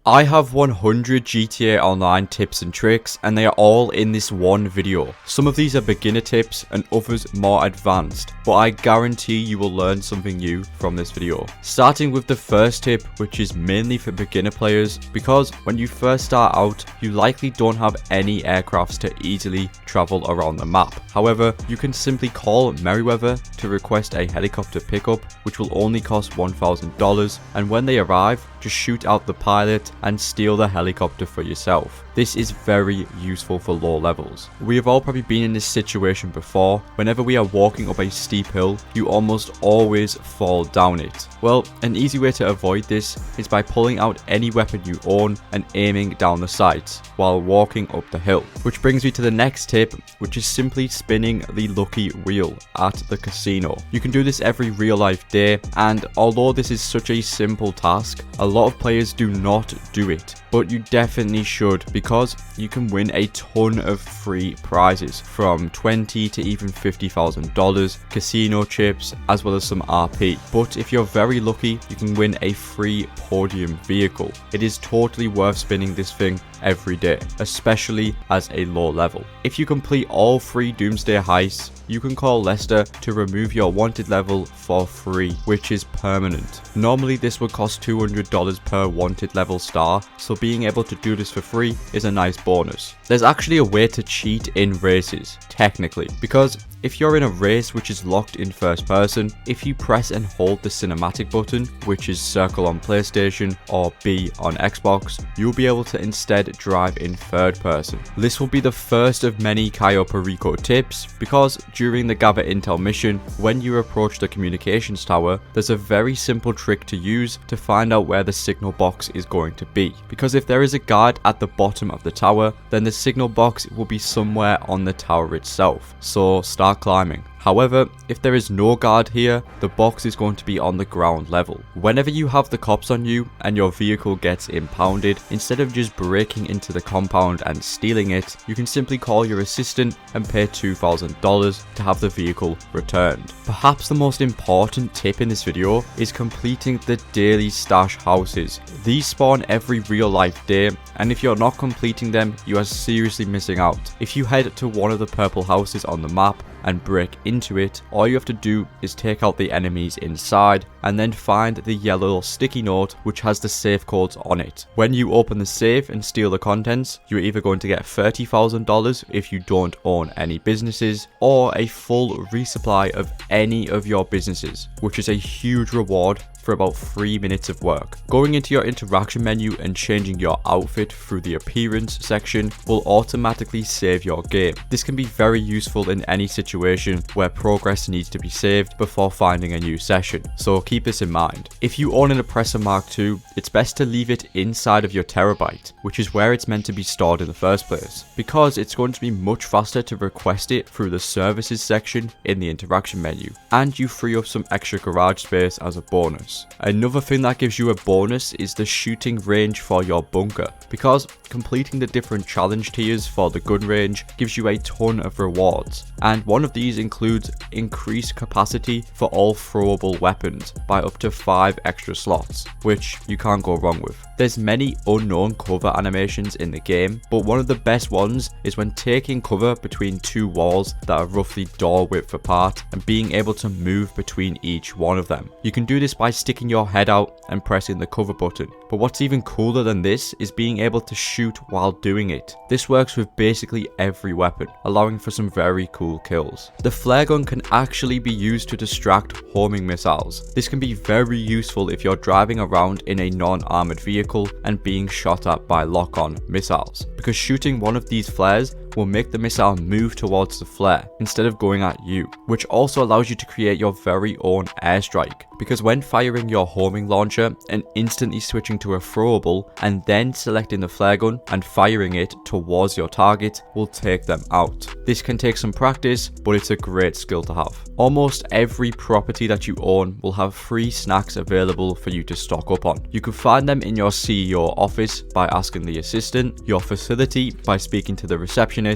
I have 100 GTA Online tips and tricks, and they are all in this one video. Some of these are beginner tips and others more advanced, but I guarantee you will learn something new from this video. Starting with the first tip, which is mainly for beginner players, because when you first start out, you likely don't have any aircrafts to easily travel around the map. However, you can simply call Merryweather to request a helicopter pickup, which will only cost $1,000, and when they arrive, just shoot out the pilot and steal the helicopter for yourself. This is very useful for low levels. We have all probably been in this situation before. Whenever we are walking up a steep hill, you almost always fall down it. Well, an easy way to avoid this is by pulling out any weapon you own and aiming down the sights while walking up the hill. Which brings me to the next tip, which is simply spinning the lucky wheel at the casino. You can do this every real life day, and although this is such a simple task, a lot of players do not do it, but you definitely should, because you can win a ton of free prizes from $20,000 to even $50,000, casino chips, as well as some RP. But if you're very lucky, you can win a free podium vehicle. It is totally worth spinning this thing every day, especially as a low level. If you complete all 3 Doomsday heists, you can call Lester to remove your wanted level for free, which is permanent. Normally this would cost $200 per wanted level star, so being able to do this for free is a nice bonus. There's actually a way to cheat in races, technically, because if you're in a race which is locked in first person, if you press and hold the cinematic button, which is circle on PlayStation or B on Xbox, you'll be able to instead drive in third person. This will be the first of many Cayo Perico tips, because during the gather intel mission, when you approach the communications tower, there's a very simple trick to use to find out where the signal box is going to be. Because if there is a guard at the bottom of the tower, then the signal box will be somewhere on the tower itself, so start climbing. However, if there is no guard here, the box is going to be on the ground level. Whenever you have the cops on you and your vehicle gets impounded, instead of just breaking into the compound and stealing it, you can simply call your assistant and pay $2,000 to have the vehicle returned. Perhaps the most important tip in this video is completing the daily stash houses. These spawn every real life day, and if you're not completing them, you are seriously missing out. If you head to one of the purple houses on the map and break into it, all you have to do is take out the enemies inside and then find the yellow sticky note which has the safe codes on it. When you open the safe and steal the contents, you're either going to get $30,000 if you don't own any businesses, or a full resupply of any of your businesses, which is a huge reward for about 3 minutes of work. Going into your interaction menu and changing your outfit through the appearance section will automatically save your game. This can be very useful in any situation where progress needs to be saved before finding a new session, so keep this in mind. If you own an Oppressor Mark II, it's best to leave it inside of your Terabyte, which is where it's meant to be stored in the first place, because it's going to be much faster to request it through the services section in the interaction menu, and you free up some extra garage space as a bonus. Another thing that gives you a bonus is the shooting range for your bunker, because completing the different challenge tiers for the gun range gives you a ton of rewards, and one of these includes increased capacity for all throwable weapons by up to 5 extra slots, which you can't go wrong with. There's many unknown cover animations in the game, but one of the best ones is when taking cover between 2 walls that are roughly door width apart and being able to move between each one of them. You can do this by sticking your head out and pressing the cover button, but what's even cooler than this is being able to shoot while doing it. This works with basically every weapon, allowing for some very cool kills. The flare gun can actually be used to distract homing missiles. This can be very useful if you're driving around in a non-armored vehicle and being shot at by lock-on missiles, because shooting one of these flares will make the missile move towards the flare instead of going at you, which also allows you to create your very own airstrike, because when firing your homing launcher and instantly switching to a throwable and then selecting the flare gun and firing it towards your target will take them out. This can take some practice, but it's a great skill to have. Almost every property that you own will have free snacks available for you to stock up on. You can find them in your CEO office by asking the assistant, your facility by speaking to the receptionists,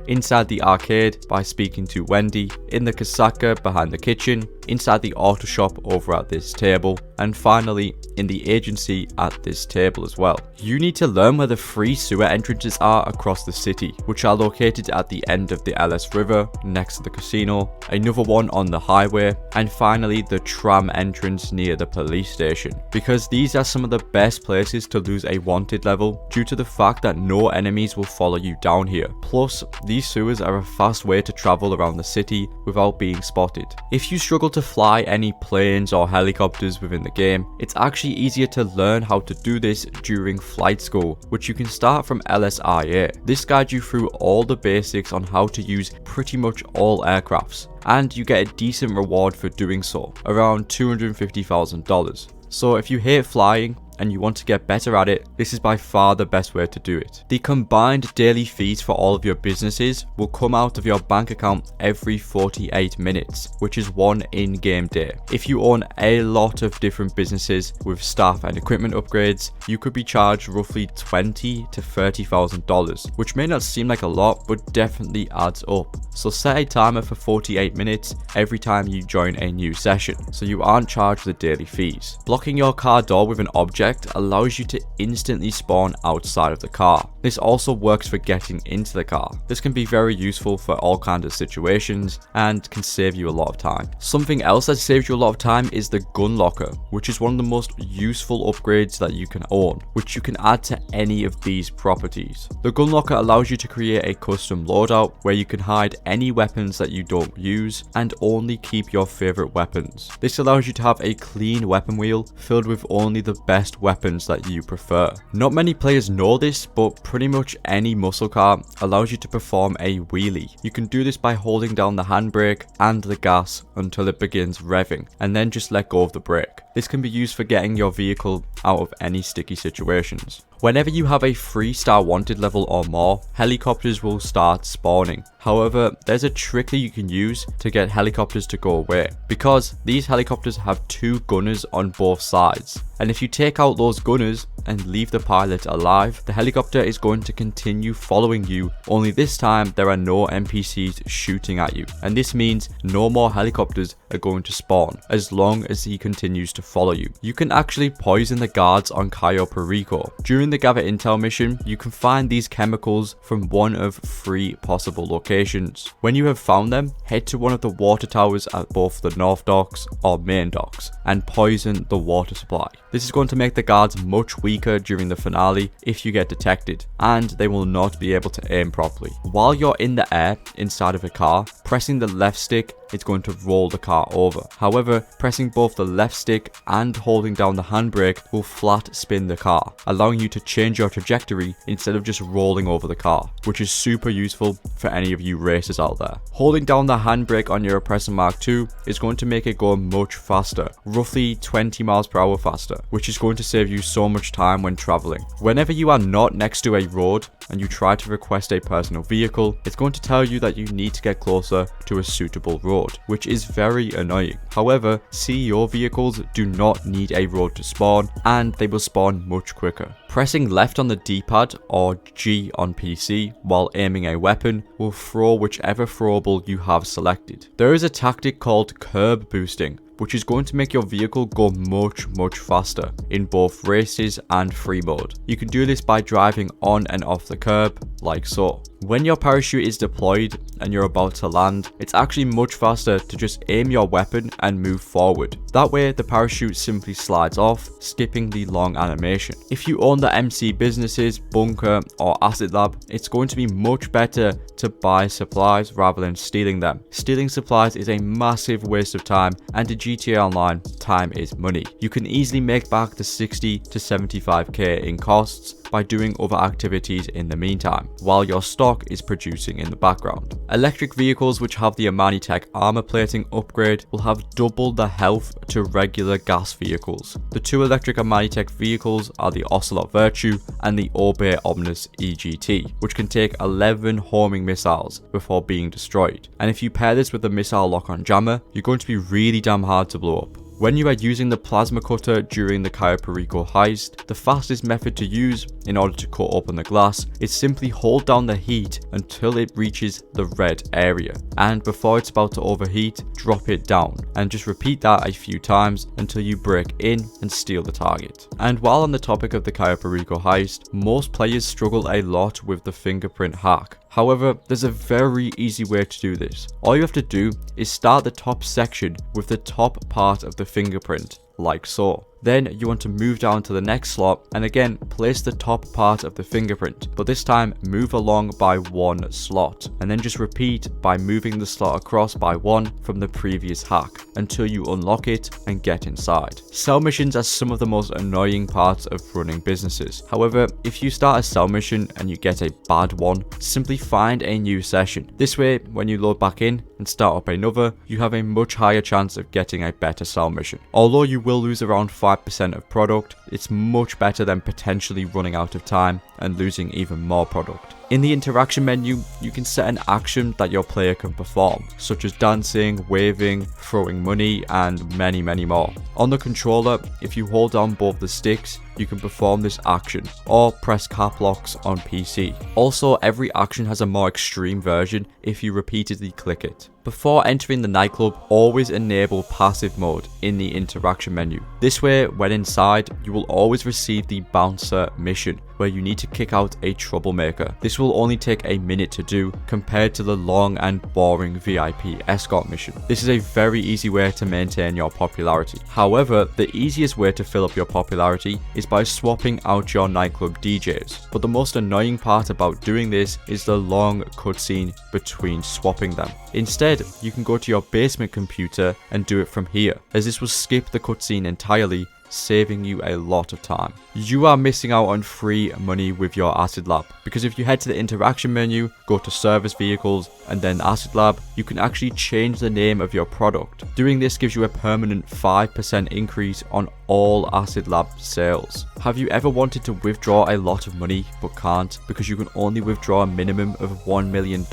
inside the arcade by speaking to Wendy, in the Kasaka behind the kitchen, inside the auto shop over at this table, and finally in the agency at this table as well. You need to learn where the free sewer entrances are across the city, which are located at the end of the LS River next to the casino, another one on the highway, and finally the tram entrance near the police station, because these are some of the best places to lose a wanted level due to the fact that no enemies will follow you down here. Plus, these sewers are a fast way to travel around the city without being spotted. If you struggle to fly any planes or helicopters within the game, it's actually easier to learn how to do this during flight school, which you can start from LSIA. This guides you through all the basics on how to use pretty much all aircrafts, and you get a decent reward for doing so, around $250,000. So if you hate flying and you want to get better at it, this is by far the best way to do it. The combined daily fees for all of your businesses will come out of your bank account every 48 minutes, which is one in-game day. If you own a lot of different businesses with staff and equipment upgrades, you could be charged roughly $20,000 to $30,000, which may not seem like a lot, but definitely adds up. So set a timer for 48 minutes every time you join a new session, so you aren't charged the daily fees. Blocking your car door with an object allows you to instantly spawn outside of the car. This also works for getting into the car. This can be very useful for all kinds of situations and can save you a lot of time. Something else that saves you a lot of time is the gun locker, which is one of the most useful upgrades that you can own, which you can add to any of these properties. The gun locker allows you to create a custom loadout where you can hide any weapons that you don't use and only keep your favorite weapons. This allows you to have a clean weapon wheel filled with only the best weapons that you prefer. Not many players know this, but pretty much any muscle car allows you to perform a wheelie. You can do this by holding down the handbrake and the gas until it begins revving, and then just let go of the brake. This can be used for getting your vehicle out of any sticky situations. Whenever you have a 3-star wanted level or more, helicopters will start spawning. However, there's a trick that you can use to get helicopters to go away, because these helicopters have 2 gunners on both sides. And if you take out those gunners and leave the pilot alive, the helicopter is going to continue following you, only this time there are no NPCs shooting at you. And this means no more helicopters are going to spawn as long as he continues to follow you. You can actually poison the guards on Cayo Perico. During the Gather Intel mission, you can find these chemicals from one of 3 possible locations. When you have found them, head to one of the water towers at both the North Docks or Main Docks and poison the water supply. This is going to make the guards much weaker during the finale if you get detected, and they will not be able to aim properly. While you're in the air inside of a car, pressing the left stick is going to roll the car over. However, pressing both the left stick and holding down the handbrake will flat spin the car, allowing you to change your trajectory instead of just rolling over the car, which is super useful for any of you racers out there. Holding down the handbrake on your Oppressor Mark II is going to make it go much faster, roughly 20 miles per hour faster, which is going to save you so much time when traveling. Whenever you are not next to a road and you try to request a personal vehicle, it's going to tell you that you need to get closer to a suitable road, which is very annoying. However, CEO vehicles do not need a road to spawn, and they will spawn much quicker. Pressing left on the D-pad or G on PC while aiming a weapon will throw whichever throwable you have selected. There is a tactic called curb boosting, which is going to make your vehicle go much faster in both races and free mode. You can do this by driving on and off the curb, like so. When your parachute is deployed and you're about to land, it's actually much faster to just aim your weapon and move forward. That way, the parachute simply slides off, skipping the long animation. If you own the MC Businesses, Bunker, or Acid Lab, it's going to be much better to buy supplies rather than stealing them. Stealing supplies is a massive waste of time, and in GTA Online, time is money. You can easily make back the 60 to 75k in costs by doing other activities in the meantime, while your stock is producing in the background. Electric vehicles which have the Amanitech armor plating upgrade will have double the health to regular gas vehicles. The 2 electric Amanitech vehicles are the Ocelot Virtue and the Obey Omnis EGT, which can take 11 homing missiles before being destroyed. And if you pair this with the missile lock-on jammer, you're going to be really damn hard to blow up. When you are using the plasma cutter during the Cayo Perico heist, the fastest method to use in order to cut open the glass is simply hold down the heat until it reaches the red area, and before it's about to overheat, drop it down, and just repeat that a few times until you break in and steal the target. And while on the topic of the Cayo Perico heist, most players struggle a lot with the fingerprint hack. However, there's a very easy way to do this. All you have to do is start the top section with the top part of the fingerprint, like so. Then you want to move down to the next slot and again place the top part of the fingerprint, but this time move along by one slot, and then just repeat by moving the slot across by one from the previous hack until you unlock it and get inside. Cell missions are some of the most annoying parts of running businesses. However, if you start a cell mission and you get a bad one, simply find a new session. This way, when you load back in and start up another, you have a much higher chance of getting a better cell mission. Although you will lose around 5% of product, it's much better than potentially running out of time and losing even more product. In the interaction menu, you can set an action that your player can perform, such as dancing, waving, throwing money, and many more. On the controller, if you hold down both the sticks, you can perform this action, or press cap locks on PC. Also, every action has a more extreme version if you repeatedly click it. Before entering the nightclub, always enable passive mode in the interaction menu. This way, when inside, you will always receive the bouncer mission, where you need to kick out a troublemaker. This will only take a minute to do compared to the long and boring VIP escort mission. This is a very easy way to maintain your popularity. However, the easiest way to fill up your popularity is by swapping out your nightclub DJs. But the most annoying part about doing this is the long cutscene between swapping them. Instead, you can go to your basement computer and do it from here, as this will skip the cutscene entirely, saving you a lot of time. You are missing out on free money with your Acid Lab, because if you head to the interaction menu, go to service vehicles and then Acid Lab, you can actually change the name of your product. Doing this gives you a permanent 5% increase on all Acid Lab sales. Have you ever wanted to withdraw a lot of money but can't because you can only withdraw a minimum of $1 million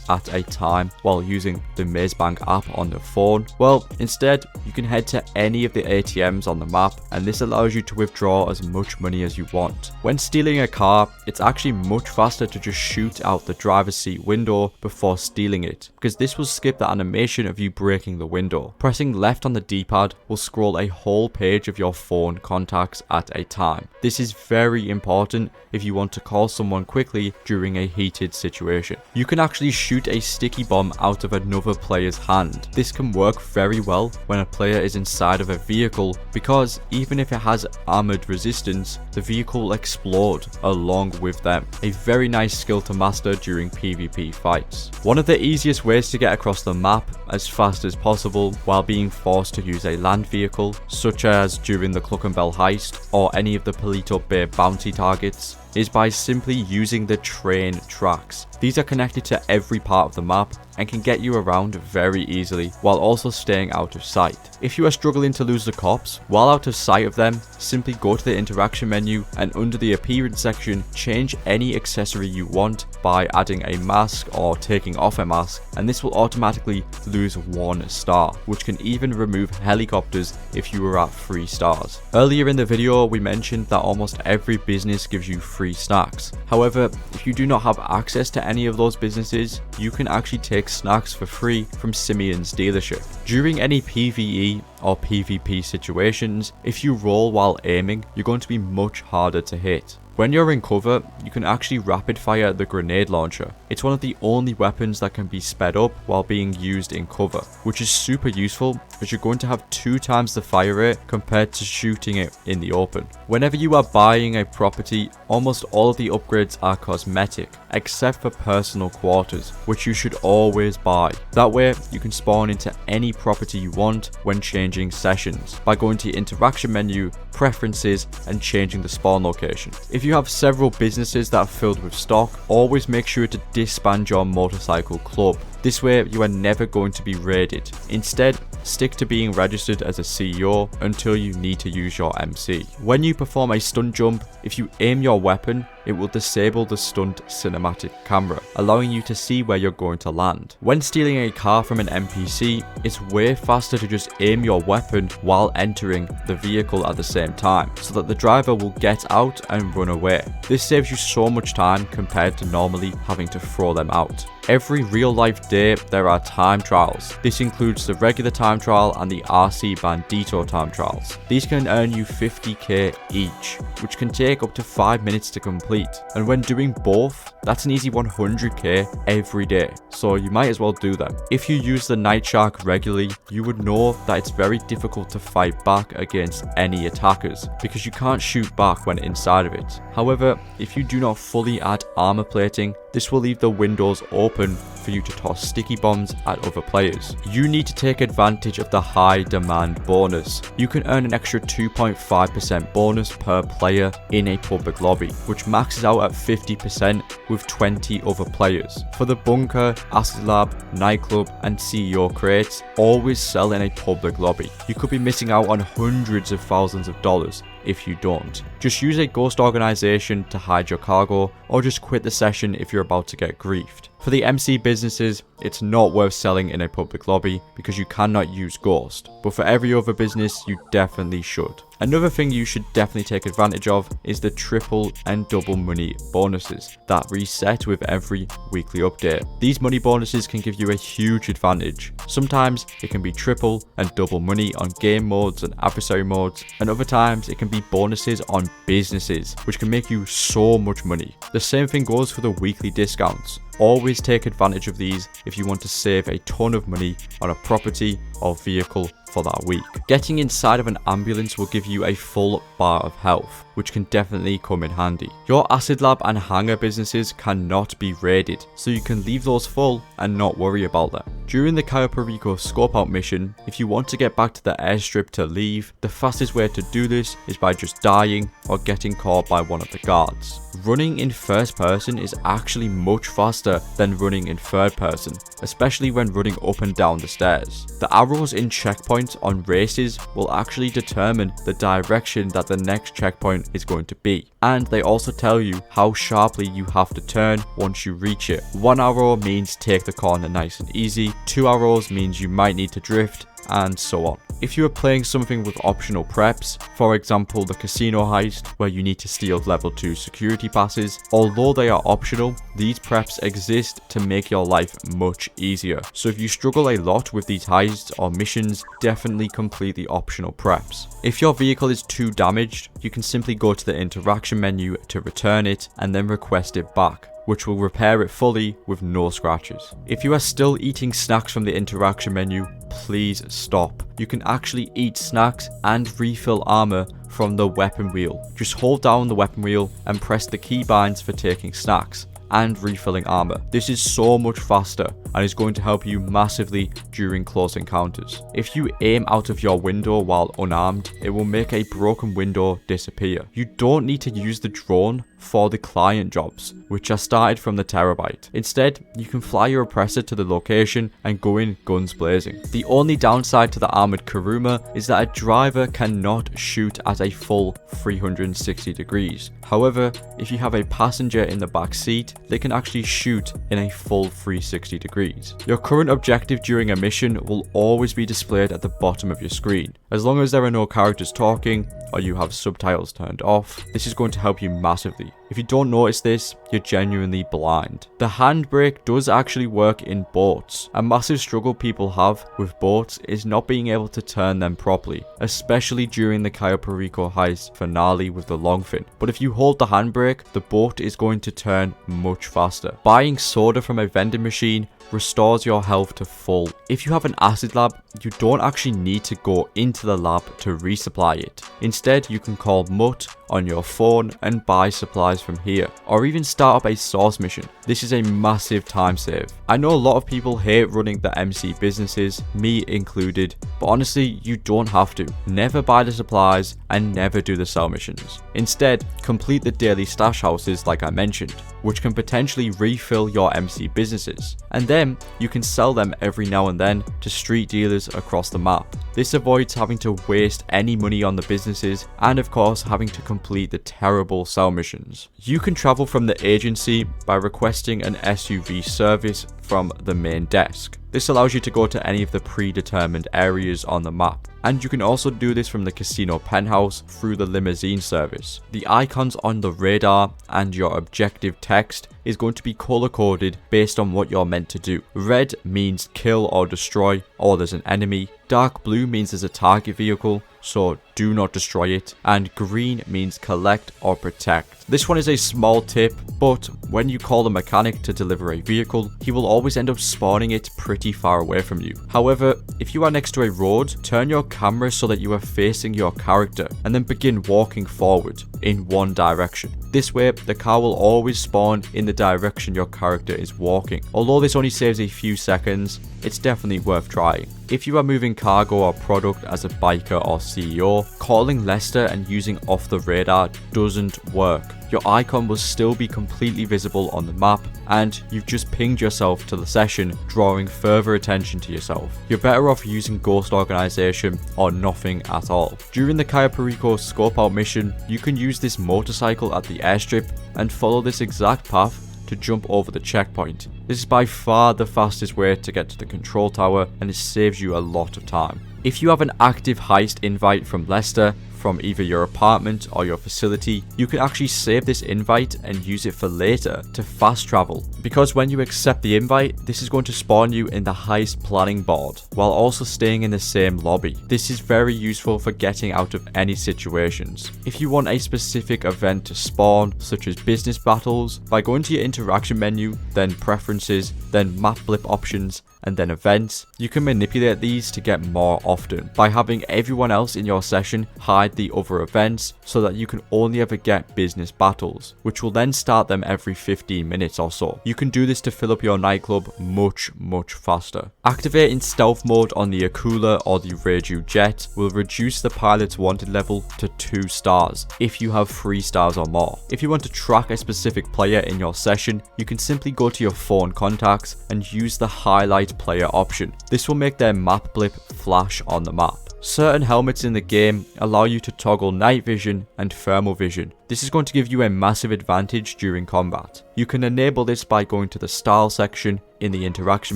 at a time while using the Mazebank app on the phone? Well, instead, you can head to any of the ATMs on the map, and this allows you to withdraw as much money as you want. When stealing a car, it's actually much faster to just shoot out the driver's seat window before stealing it, because this will skip the animation of you breaking the window. Pressing left on the D-pad will scroll a whole page of your phone contacts at a time. This is very important if you want to call someone quickly during a heated situation. You can actually shoot a sticky bomb out of another player's hand. This can work very well when a player is inside of a vehicle, because even if it has armored resistance, the vehicle will explode along with them. A very nice skill to master during PvP fights. One of the easiest ways to get across the map as fast as possible while being forced to use a land vehicle, such as during the Cluckenbell heist or any of the Paleto Bay bounty targets, is by simply using the train tracks. These are connected to every part of the map and can get you around very easily while also staying out of sight. If you are struggling to lose the cops, while out of sight of them, simply go to the interaction menu and under the appearance section, change any accessory you want by adding a mask or taking off a mask, and this will automatically lose 1 star, which can even remove helicopters if you were at 3 stars. Earlier in the video, we mentioned that almost every business gives you free snacks. However, if you do not have access to any of those businesses, you can actually take snacks for free from Simeon's dealership. During any PvE or PvP situations, if you roll while aiming, you're going to be much harder to hit. When you're in cover, you can actually rapid fire the grenade launcher. It's one of the only weapons that can be sped up while being used in cover, which is super useful as you're going to have 2 times the fire rate compared to shooting it in the open. Whenever you are buying a property, almost all of the upgrades are cosmetic, except for personal quarters, which you should always buy. That way, you can spawn into any property you want when changing sessions by going to your interaction menu, preferences, and changing the spawn location. If you have several businesses that are filled with stock, always make sure to disband your motorcycle club. This way, you are never going to be raided. Instead, stick to being registered as a CEO until you need to use your MC. When you perform a stunt jump, if you aim your weapon it will disable the stunt cinematic camera, allowing you to see where you're going to land. When stealing a car from an NPC, it's way faster to just aim your weapon while entering the vehicle at the same time, so that the driver will get out and run away. This saves you so much time compared to normally having to throw them out. Every real life day there are time trials. This includes the regular time trial and the RC Bandito time trials. These can earn you 50k each, which can take up to 5 minutes to complete. And when doing both, that's an easy 100k every day, so you might as well do them. If you use the Night Shark regularly, you would know that it's very difficult to fight back against any attackers, because you can't shoot back when inside of it. However, if you do not fully add armor plating, this will leave the windows open for you to toss sticky bombs at other players. You need to take advantage of the high demand bonus. You can earn an extra 2.5% bonus per player in a public lobby, which maxes out at 50% with 20 other players. For the bunker, acid lab, nightclub and CEO crates, always sell in a public lobby. You could be missing out on hundreds of thousands of dollars if you don't. Just use a ghost organization to hide your cargo, or just quit the session if you're about to get griefed. For the MC businesses, it's not worth selling in a public lobby because you cannot use Ghost, but for every other business you definitely should. Another thing you should definitely take advantage of is the triple and double money bonuses that reset with every weekly update. These money bonuses can give you a huge advantage. Sometimes it can be triple and double money on game modes and adversary modes, and other times it can be bonuses on businesses, which can make you so much money. The same thing goes for the weekly discounts. Always take advantage of these if you want to save a ton of money on a property or vehicle for that week. Getting inside of an ambulance will give you a full bar of health, which can definitely come in handy. Your acid lab and hangar businesses cannot be raided, so you can leave those full and not worry about them. During the Cayo Perico scope out mission, if you want to get back to the airstrip to leave, the fastest way to do this is by just dying or getting caught by one of the guards. Running in first person is actually much faster than running in third person, especially when running up and down the stairs. The arrows in checkpoints on races will actually determine the direction that the next checkpoint is going to be, and they also tell you how sharply you have to turn once you reach it. 1 arrow means take the corner nice and easy, 2 arrows means you might need to drift, and so on. If you are playing something with optional preps, for example the casino heist where you need to steal level 2 security passes, although they are optional, these preps exist to make your life much easier. So if you struggle a lot with these heists or missions, definitely complete the optional preps. If your vehicle is too damaged, you can simply go to the interaction menu to return it and then request it back, which will repair it fully with no scratches. If you are still eating snacks from the interaction menu, please stop. You can actually eat snacks and refill armor from the weapon wheel. Just hold down the weapon wheel and press the keybinds for taking snacks and refilling armor. This is so much faster and is going to help you massively during close encounters. If you aim out of your window while unarmed, it will make a broken window disappear. You don't need to use the drone for the client jobs, which are started from the Terabyte. Instead, you can fly your oppressor to the location and go in guns blazing. The only downside to the armored Kuruma is that a driver cannot shoot at a full 360 degrees. However, if you have a passenger in the back seat, they can actually shoot in a full 360 degrees. Your current objective during a mission will always be displayed at the bottom of your screen. As long as there are no characters talking or you have subtitles turned off, this is going to help you massively. If you don't notice this, you're genuinely blind. The handbrake does actually work in boats. A massive struggle people have with boats is not being able to turn them properly, especially during the Cayo Perico heist finale with the longfin. But if you hold the handbrake, the boat is going to turn much faster. Buying soda from a vending machine restores your health to full. If you have an acid lab, you don't actually need to go into the lab to resupply it. Instead, you can call Mutt on your phone and buy supplies from here, or even start up a source mission. This is a massive time save. I know a lot of people hate running the MC businesses, me included, but honestly, you don't have to. Never buy the supplies and never do the sell missions. Instead, complete the daily stash houses like I mentioned, which can potentially refill your MC businesses, and then you can sell them every now and then to street dealers across the map. This avoids having to waste any money on the businesses and of course having to complete the terrible sell missions. options. You can travel from the agency by requesting an SUV service from the main desk. This allows you to go to any of the predetermined areas on the map. And you can also do this from the casino penthouse through the limousine service. The icons on the radar and your objective text is going to be color coded based on what you're meant to do. Red means kill or destroy, or there's an enemy. Dark blue means there's a target vehicle, so do not destroy it. And green means collect or protect. This one is a small tip, but when you call the mechanic to deliver a vehicle, he will always end up spawning it pretty far away from you. However, if you are next to a road, turn your camera so that you are facing your character and then begin walking forward in one direction. This way, the car will always spawn in the direction your character is walking. Although this only saves a few seconds, it's definitely worth trying. If you are moving cargo or product as a biker or CEO, calling Lester and using off the radar doesn't work. Your icon will still be completely visible on the map, and you've just pinged yourself to the session, drawing further attention to yourself. You're better off using Ghost Organization or nothing at all. During the Cayo Perico scope out mission, you can use this motorcycle at the airstrip and follow this exact path to jump over the checkpoint. This is by far the fastest way to get to the control tower, and it saves you a lot of time. If you have an active heist invite from Lester, from either your apartment or your facility, you can actually save this invite and use it for later to fast travel. Because when you accept the invite, this is going to spawn you in the heist planning board, while also staying in the same lobby. This is very useful for getting out of any situations. If you want a specific event to spawn, such as business battles, by going to your interaction menu, then preferences, then map blip options, and then events, you can manipulate these to get more often by having everyone else in your session hide the other events so that you can only ever get business battles, which will then start them every 15 minutes or so. You can do this to fill up your nightclub much faster. Activating stealth mode on the Akula or the Reiju jet will reduce the pilot's wanted level to 2 stars if you have 3 stars or more. If you want to track a specific player in your session, you can simply go to your phone contacts and use the highlight player option. This will make their map blip flash on the map. Certain helmets in the game allow you to toggle night vision and thermal vision. This is going to give you a massive advantage during combat. You can enable this by going to the style section in the interaction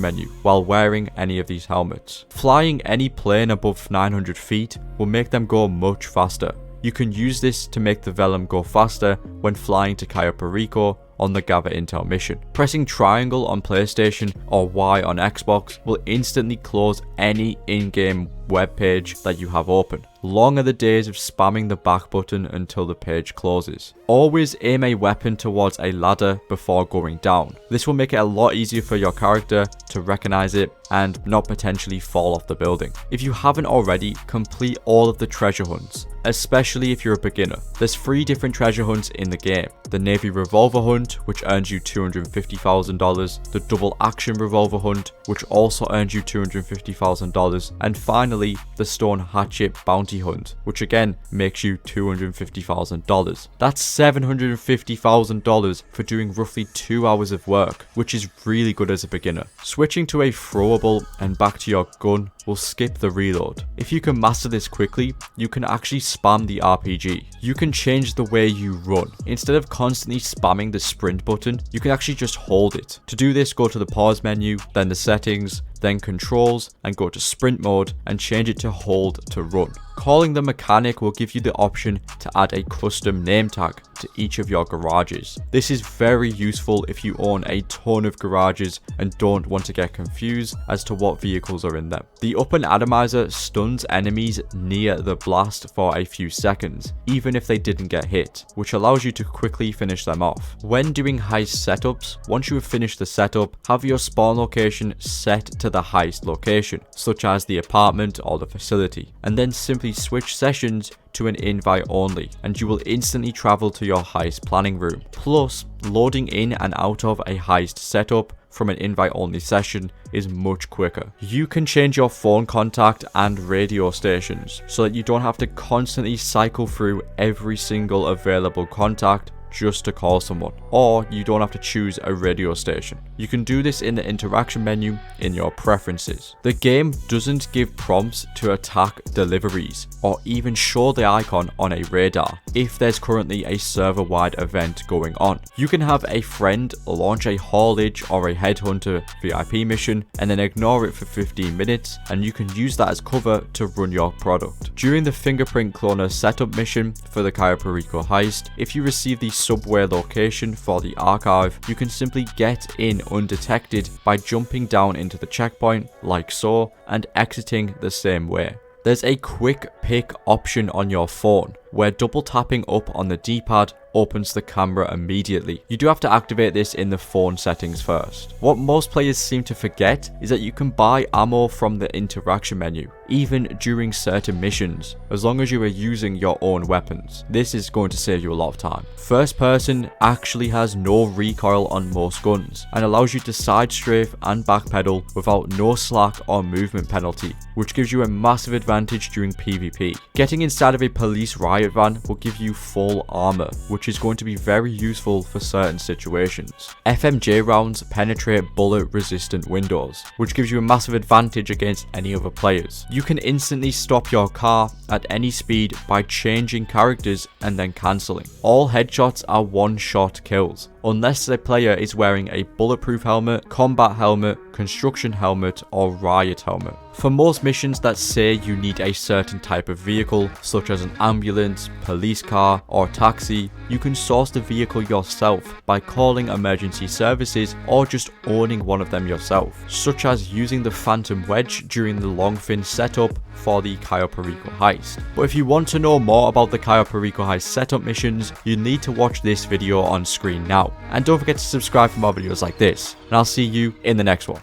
menu while wearing any of these helmets. Flying any plane above 900 feet will make them go much faster. You can use this to make the Velum go faster when flying to Cayo Perico on the Gather Intel mission. Pressing triangle on PlayStation or Y on Xbox will instantly close any in-game web page that you have open. Long are the days of spamming the back button until the page closes. Always aim a weapon towards a ladder before going down. This will make it a lot easier for your character to recognize it and not potentially fall off the building. If you haven't already, complete all of the treasure hunts, especially if you're a beginner. There's 3 different treasure hunts in the game. The Navy Revolver Hunt, which earns you $250,000, the Double Action Revolver Hunt, which also earns you $250,000, and finally, the Stone Hatchet Bounty Hunt, which again makes you $250,000. That's $750,000 for doing roughly 2 hours of work, which is really good as a beginner. Switching to a throwable and back to your gun will skip the reload. If you can master this quickly, you can actually spam the RPG. You can change the way you run. Instead of constantly spamming the sprint button, you can actually just hold it. To do this, go to the pause menu, then the settings, then controls, and go to sprint mode and change it to hold to run. Calling the mechanic will give you the option to add a custom name tag to each of your garages. This is very useful if you own a ton of garages and don't want to get confused as to what vehicles are in them. The Up and Atomizer stuns enemies near the blast for a few seconds, even if they didn't get hit, which allows you to quickly finish them off. When doing heist setups, once you have finished the setup, have your spawn location set to the heist location, such as the apartment or the facility, and then simply switch sessions to an invite only, and you will instantly travel to your heist planning room. Plus, loading in and out of a heist setup from an invite only session is much quicker. You can change your phone contact and radio stations so that you don't have to constantly cycle through every single available contact just to call someone, or you don't have to choose a radio station. You can do this in the interaction menu in your preferences. The game doesn't give prompts to attack deliveries or even show the icon on a radar if there's currently a server-wide event going on. You can have a friend launch a haulage or a headhunter VIP mission and then ignore it for 15 minutes, and you can use that as cover to run your product. During the fingerprint cloner setup mission for the Cayo Perico heist, if you receive the subway location for the archive, you can simply get in undetected by jumping down into the checkpoint like so and exiting the same way. There's a quick pick option on your phone where double tapping up on the D-pad opens the camera immediately. You do have to activate this in the phone settings first. What most players seem to forget is that you can buy ammo from the interaction menu, even during certain missions, as long as you are using your own weapons. This is going to save you a lot of time. First person actually has no recoil on most guns and allows you to side strafe and backpedal without no slack or movement penalty, which gives you a massive advantage during PvP. Getting inside of a police riot van will give you full armor, which is going to be very useful for certain situations. FMJ rounds penetrate bullet resistant windows, which gives you a massive advantage against any other players. You can instantly stop your car at any speed by changing characters and then cancelling. All headshots are one-shot kills, unless the player is wearing a bulletproof helmet, combat helmet, construction helmet, or riot helmet. For most missions that say you need a certain type of vehicle, such as an ambulance, police car, or taxi, you can source the vehicle yourself by calling emergency services or just owning one of them yourself, such as using the Phantom Wedge during the Longfin setup for the Cayo Perico heist. But if you want to know more about the Cayo Perico heist setup missions, you need to watch this video on screen now. And don't forget to subscribe for more videos like this, and I'll see you in the next one.